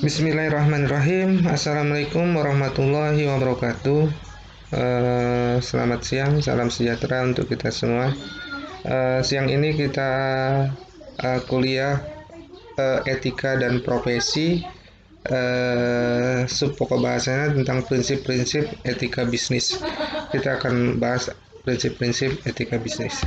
Bismillahirrahmanirrahim. Assalamualaikum warahmatullahi wabarakatuh. Selamat siang, salam sejahtera untuk kita semua. Siang ini kita kuliah etika dan profesi. Subpokok bahasanya tentang prinsip-prinsip etika bisnis. Kita akan bahas prinsip-prinsip etika bisnis.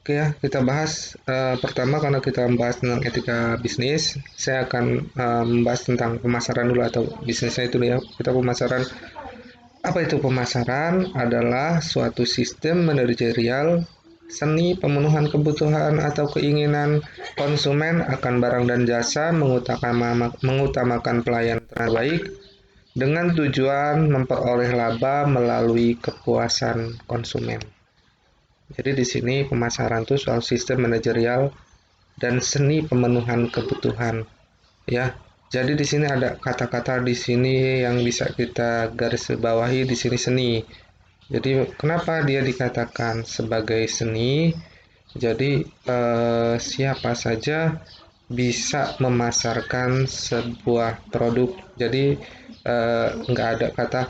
Oke ya, kita bahas pertama karena kita membahas tentang etika bisnis, saya akan membahas tentang pemasaran dulu atau bisnisnya itu ya. Kita pemasaran. Apa itu pemasaran? Adalah suatu sistem manajerial seni pemenuhan kebutuhan atau keinginan konsumen akan barang dan jasa mengutamakan pelayanan terbaik dengan tujuan memperoleh laba melalui kepuasan konsumen. Jadi di sini pemasaran itu soal sistem manajerial dan seni pemenuhan kebutuhan, ya. Jadi di sini ada kata-kata di sini yang bisa kita garis bawahi di sini seni. Jadi kenapa dia dikatakan sebagai seni? Jadi siapa saja bisa memasarkan sebuah produk. Jadi nggak ada kata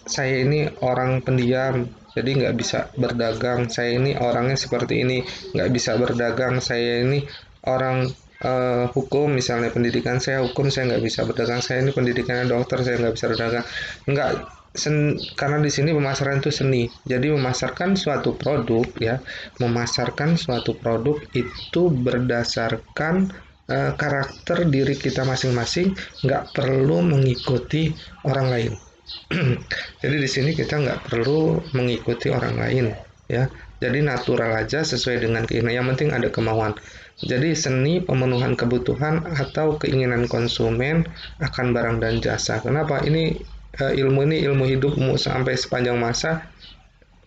saya ini orang pendiam, jadi nggak bisa berdagang. Saya ini orangnya seperti ini, nggak bisa berdagang. Saya ini orang hukum, misalnya pendidikan saya hukum, saya nggak bisa berdagang. Saya ini pendidikannya dokter, saya nggak bisa berdagang. Nggak, karena di sini pemasaran itu seni. Jadi memasarkan suatu produk, ya, memasarkan suatu produk itu berdasarkan karakter diri kita masing-masing, nggak perlu mengikuti orang lain. Jadi di sini kita nggak perlu mengikuti orang lain, ya. Jadi natural aja sesuai dengan keinginan. Yang penting ada kemauan. Jadi seni pemenuhan kebutuhan atau keinginan konsumen akan barang dan jasa. Kenapa? Ini ilmu hidup sampai sepanjang masa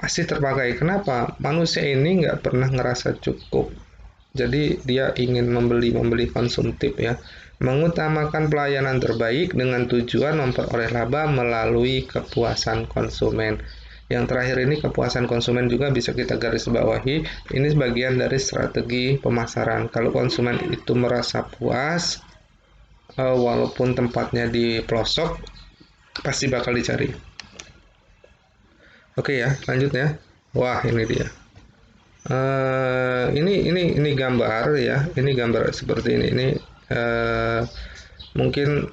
pasti terpakai. Kenapa? Manusia ini nggak pernah ngerasa cukup. Jadi dia ingin membeli konsumtif, ya. Mengutamakan pelayanan terbaik dengan tujuan memperoleh laba melalui kepuasan konsumen. Yang terakhir ini kepuasan konsumen juga bisa kita garis bawahi. Ini sebagian dari strategi pemasaran. Kalau konsumen itu merasa puas, walaupun tempatnya di pelosok, pasti bakal dicari. Oke ya, lanjut ya. Wah, ini dia. Ini gambar ya, ini gambar seperti ini mungkin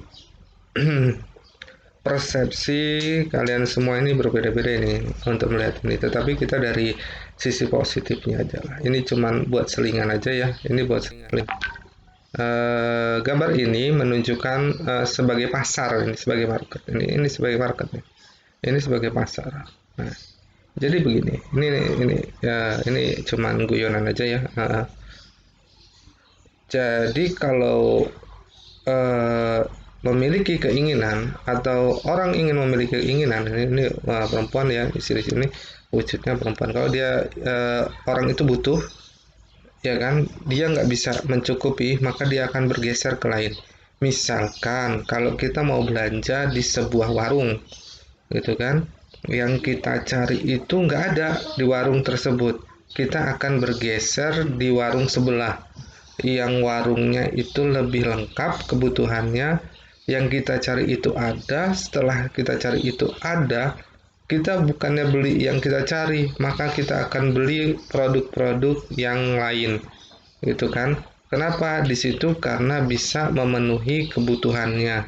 persepsi kalian semua ini berbeda-beda ini untuk melihat ini, tetapi kita dari sisi positifnya aja lah. Ini cuman buat selingan aja ya, ini buat selingan. Gambar ini menunjukkan sebagai pasar, ini sebagai market, ini sebagai market nih, ini sebagai pasar. Nah, jadi begini, ini ya, ini cuman guyonan aja ya. Jadi kalau memiliki keinginan atau orang ingin memiliki keinginan, ini perempuan ya, istri sini wujudnya perempuan. Kalau dia orang itu butuh, ya kan, dia nggak bisa mencukupi, maka dia akan bergeser ke lain. Misalkan kalau kita mau belanja di sebuah warung, gitu kan, yang kita cari itu nggak ada di warung tersebut, kita akan bergeser di warung sebelah yang warungnya itu lebih lengkap kebutuhannya, yang kita cari itu ada. Setelah kita cari itu ada, kita bukannya beli yang kita cari, maka kita akan beli produk-produk yang lain, gitu kan. Kenapa? Di situ karena bisa memenuhi kebutuhannya,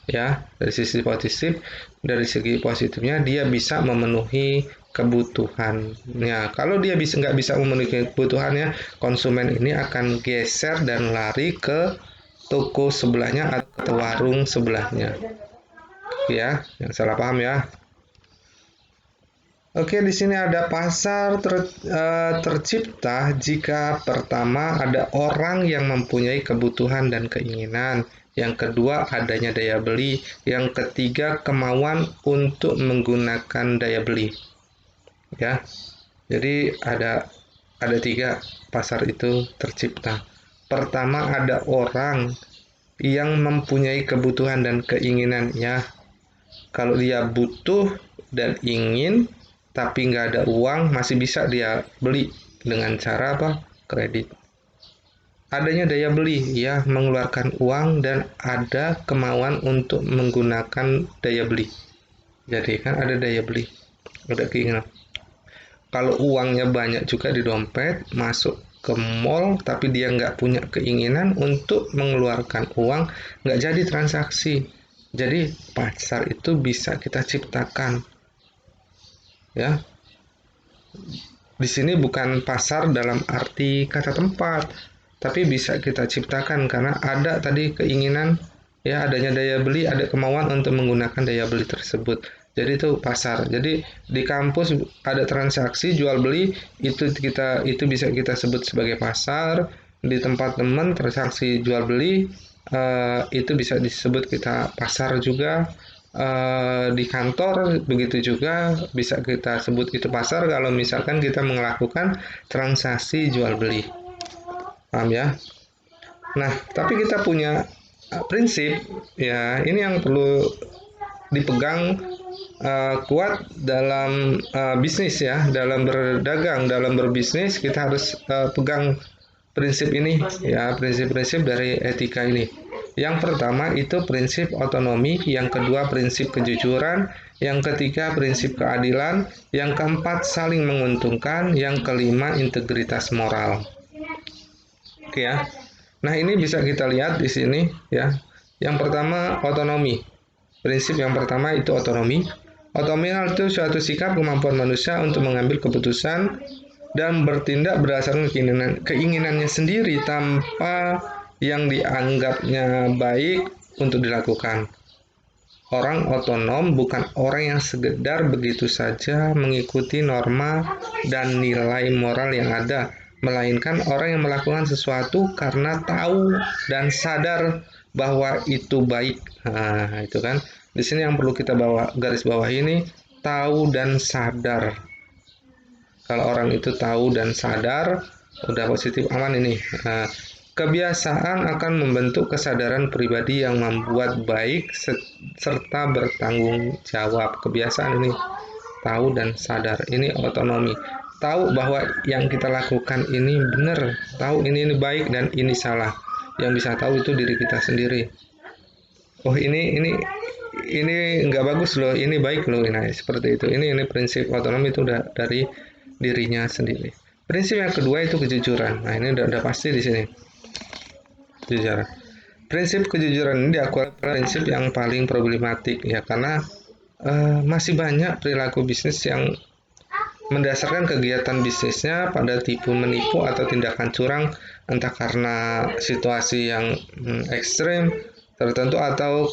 ya. Dari segi positifnya dia bisa memenuhi kebutuhannya. Kalau dia nggak bisa memenuhi kebutuhannya, konsumen ini akan geser dan lari ke toko sebelahnya atau warung sebelahnya, ya. Yang salah paham ya. Oke, di sini ada pasar tercipta jika pertama ada orang yang mempunyai kebutuhan dan keinginan, yang kedua adanya daya beli, yang ketiga kemauan untuk menggunakan daya beli. Ya, jadi ada tiga pasar itu tercipta. Pertama ada orang yang mempunyai kebutuhan dan keinginan, ya. Kalau dia butuh dan ingin tapi nggak ada uang, masih bisa dia beli, dengan cara apa? Kredit. Adanya daya beli, ya, mengeluarkan uang dan ada kemauan untuk menggunakan daya beli. Jadi kan ada daya beli, ada keinginan. Kalau uangnya banyak juga di dompet, masuk ke mall, tapi dia nggak punya keinginan untuk mengeluarkan uang, nggak jadi transaksi. Jadi pasar itu bisa kita ciptakan, ya. Di sini bukan pasar dalam arti kata tempat, tapi bisa kita ciptakan karena ada tadi keinginan, ya, adanya daya beli, ada kemauan untuk menggunakan daya beli tersebut. Jadi itu pasar. Jadi di kampus ada transaksi jual beli, itu bisa kita sebut sebagai pasar. Di tempat teman transaksi jual beli, itu bisa disebut kita pasar juga. Di kantor begitu juga bisa kita sebut itu pasar kalau misalkan kita melakukan transaksi jual beli, paham ya? Nah, tapi kita punya prinsip, ya, ini yang perlu dipegang kuat dalam bisnis, ya, dalam berdagang, dalam berbisnis kita harus pegang prinsip ini, ya, prinsip-prinsip dari etika ini. Yang pertama itu prinsip otonomi, yang kedua prinsip kejujuran, yang ketiga prinsip keadilan, yang keempat saling menguntungkan, yang kelima integritas moral. Oke, ya. Nah, ini bisa kita lihat di sini, ya. Yang pertama otonomi. Prinsip yang pertama itu otonomi. Otonomi itu suatu sikap kemampuan manusia untuk mengambil keputusan dan bertindak berdasarkan keinginannya sendiri tanpa yang dianggapnya baik untuk dilakukan. Orang otonom bukan orang yang sekedar begitu saja mengikuti norma dan nilai moral yang ada, melainkan orang yang melakukan sesuatu karena tahu dan sadar bahwa itu baik. Nah, itu kan. Di sini yang perlu kita garis bawah ini, tahu dan sadar. Kalau orang itu tahu dan sadar, udah positif, aman ini. Nah, kebiasaan akan membentuk kesadaran pribadi yang membuat baik serta bertanggung jawab. Kebiasaan ini tahu dan sadar. Ini otonomi. Tahu bahwa yang kita lakukan ini benar, tahu ini baik dan ini salah. Yang bisa tahu itu diri kita sendiri. Oh, ini nggak bagus loh, ini baik loh. Nah, seperti itu. Ini prinsip otonomi itu udah dari dirinya sendiri. Prinsip yang kedua itu kejujuran. Nah, ini udah pasti di sini. Kejujuran. Prinsip kejujuran ini diakui prinsip yang paling problematik, ya, karena masih banyak perilaku bisnis yang mendasarkan kegiatan bisnisnya pada tipu menipu atau tindakan curang, entah karena situasi yang ekstrim tertentu atau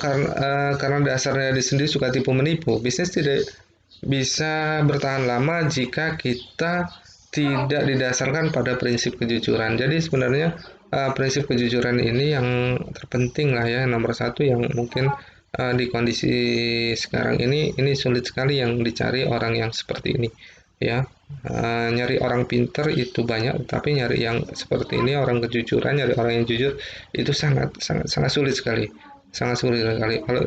karena dasarnya di sendiri suka tipu menipu. Bisnis tidak bisa bertahan lama jika kita tidak didasarkan pada prinsip kejujuran. Jadi sebenarnya prinsip kejujuran ini yang terpenting lah, ya, nomor satu, yang mungkin di kondisi sekarang ini sulit sekali yang dicari orang yang seperti ini, ya. Nyari orang pinter itu banyak, tapi nyari yang seperti ini, orang kejujuran, nyari orang yang jujur itu sangat sangat sangat sulit sekali, sangat sulit sekali. Kalau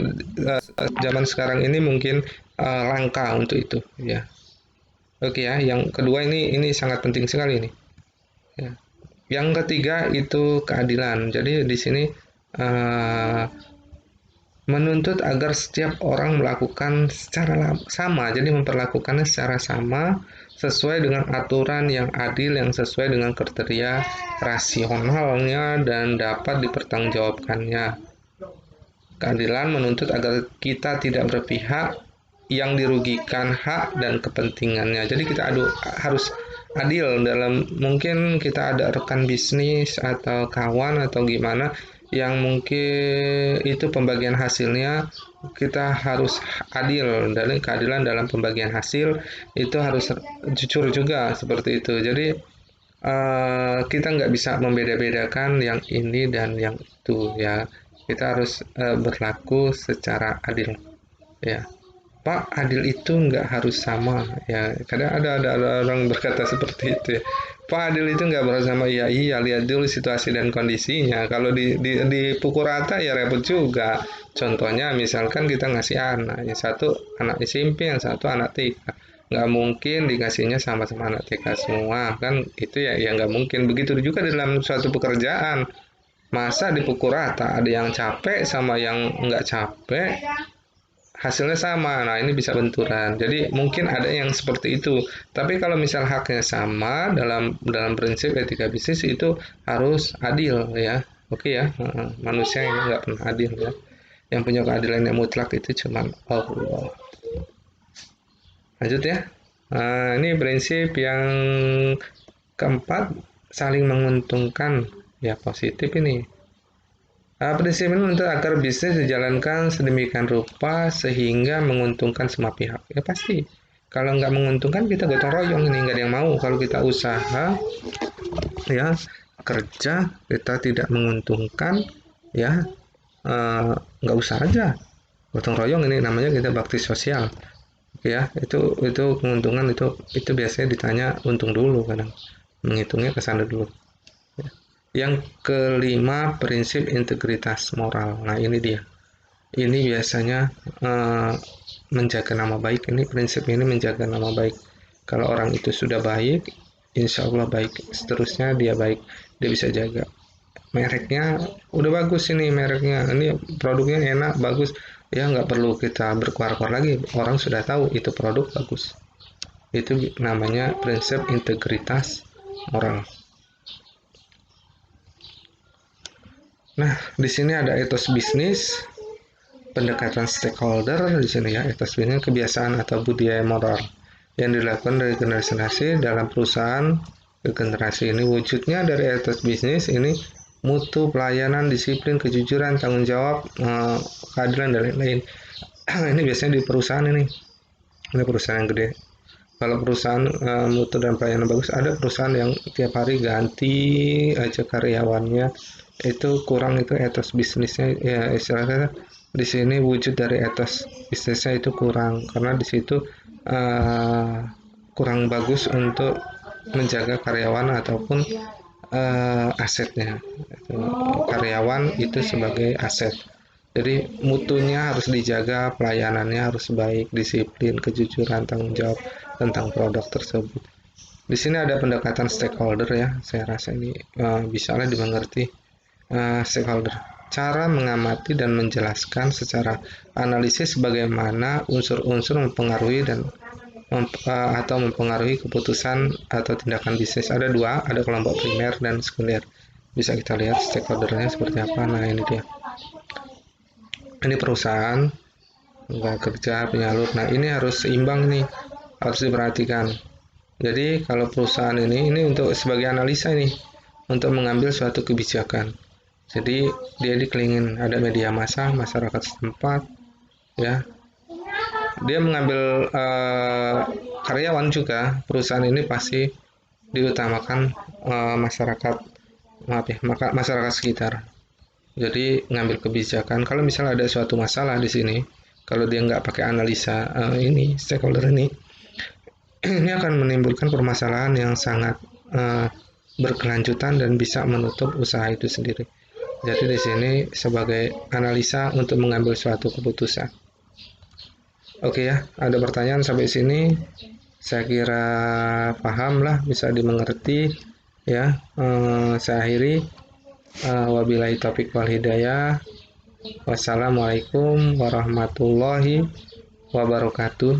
zaman sekarang ini mungkin langka untuk itu, ya. Oke, ya, yang kedua ini sangat penting sekali ini. Ya. Yang ketiga itu keadilan. Jadi di sini menuntut agar setiap orang melakukan secara sama, jadi memperlakukannya secara sama sesuai dengan aturan yang adil, yang sesuai dengan kriteria rasionalnya dan dapat dipertanggungjawabkannya. Keadilan menuntut agar kita tidak berpihak yang dirugikan hak dan kepentingannya. Jadi kita harus adil dalam, mungkin kita ada rekan bisnis atau kawan atau gimana yang mungkin itu pembagian hasilnya kita harus adil, dan keadilan dalam pembagian hasil itu harus jujur juga seperti itu. Jadi kita nggak bisa membeda-bedakan yang ini dan yang itu, ya. Kita harus berlaku secara adil, ya. Pak, adil itu nggak harus sama, ya. Kadang ada orang berkata seperti itu, ya. Pak, adil itu nggak harus sama, ya. Iya, lihat dulu situasi dan kondisinya. Kalau dipukul rata ya repot juga. Contohnya misalkan kita ngasih anak, yang satu anak SMP, yang satu anak TK. nggak mungkin dikasihnya sama anak TK semua kan, itu ya nggak mungkin. Begitu juga dalam suatu pekerjaan, masa dipukul rata, ada yang capek sama yang nggak capek hasilnya sama. Nah, ini bisa benturan. Jadi mungkin ada yang seperti itu. Tapi kalau misal haknya sama, dalam dalam prinsip etika bisnis itu harus adil ya. Oke ya, manusia ini nggak pernah adil ya. Yang punya keadilan yang mutlak itu cuma Allah. Lanjut ya. Nah, ini prinsip yang keempat, saling menguntungkan. Ya, positif ini. Prinsip ini menuntut agar bisnis dijalankan sedemikian rupa sehingga menguntungkan semua pihak. Ya pasti. Kalau nggak menguntungkan kita gotong royong, ini nggak ada yang mau. Kalau kita usaha, ya kerja kita tidak menguntungkan, ya nggak usah aja. Gotong royong ini namanya kita bakti sosial. Ya itu keuntungan itu biasanya ditanya untung dulu, kadang menghitungnya ke sana dulu. Yang kelima, prinsip integritas moral. Nah, ini dia. Ini biasanya menjaga nama baik. Ini prinsip ini menjaga nama baik. Kalau orang itu sudah baik, insya Allah baik. Seterusnya dia baik, dia bisa jaga. Mereknya udah bagus, ini mereknya, ini produknya enak, bagus. Ya nggak perlu kita berkuar-kuar lagi. Orang sudah tahu itu produk bagus. Itu namanya prinsip integritas moral. Nah, di sini ada etos bisnis, pendekatan stakeholder di sini ya, etos bisnis kebiasaan atau budaya moral yang dilakukan dari generasi dalam perusahaan ke generasi. Ini wujudnya dari etos bisnis ini mutu, pelayanan, disiplin, kejujuran, tanggung jawab, keadilan dan lain-lain. Ini biasanya di perusahaan ini perusahaan yang gede. Kalau perusahaan mutu dan pelayanan bagus, ada perusahaan yang tiap hari ganti aja karyawannya, itu kurang, itu etos bisnisnya ya, istilahnya di sini wujud dari etos bisnisnya itu kurang, karena di situ uh, kurang bagus untuk menjaga karyawan ataupun asetnya. Karyawan itu sebagai aset. Jadi mutunya harus dijaga, pelayanannya harus baik, disiplin, kejujuran, tanggung jawab tentang produk tersebut. Di sini ada pendekatan stakeholder ya, saya rasa ini bisa lah dimengerti. Stakeholder, cara mengamati dan menjelaskan secara analisis bagaimana unsur-unsur mempengaruhi dan atau mempengaruhi keputusan atau tindakan bisnis. Ada dua, ada kelompok primer dan sekunder. Bisa kita lihat stakeholdernya seperti apa. Nah, ini dia. Ini perusahaan, nggak kerja, penyalur. Nah, ini harus seimbang nih, harus diperhatikan. Jadi kalau perusahaan ini untuk sebagai analisa ini, untuk mengambil suatu kebijakan. Jadi dia dikelilingin, ada media massa, masyarakat setempat, ya. Dia mengambil karyawan juga. Perusahaan ini pasti diutamakan masyarakat, maaf ya, masyarakat sekitar. Jadi ngambil kebijakan. Kalau misalnya ada suatu masalah di sini, kalau dia nggak pakai analisa ini stakeholder ini akan menimbulkan permasalahan yang sangat berkelanjutan dan bisa menutup usaha itu sendiri. Jadi di sini sebagai analisa untuk mengambil suatu keputusan. Oke ya, ada pertanyaan sampai sini? Saya kira paham lah, bisa dimengerti ya. Saya akhiri. Wabillahi taufiq wal hidayah. Wassalamualaikum warahmatullahi wabarakatuh.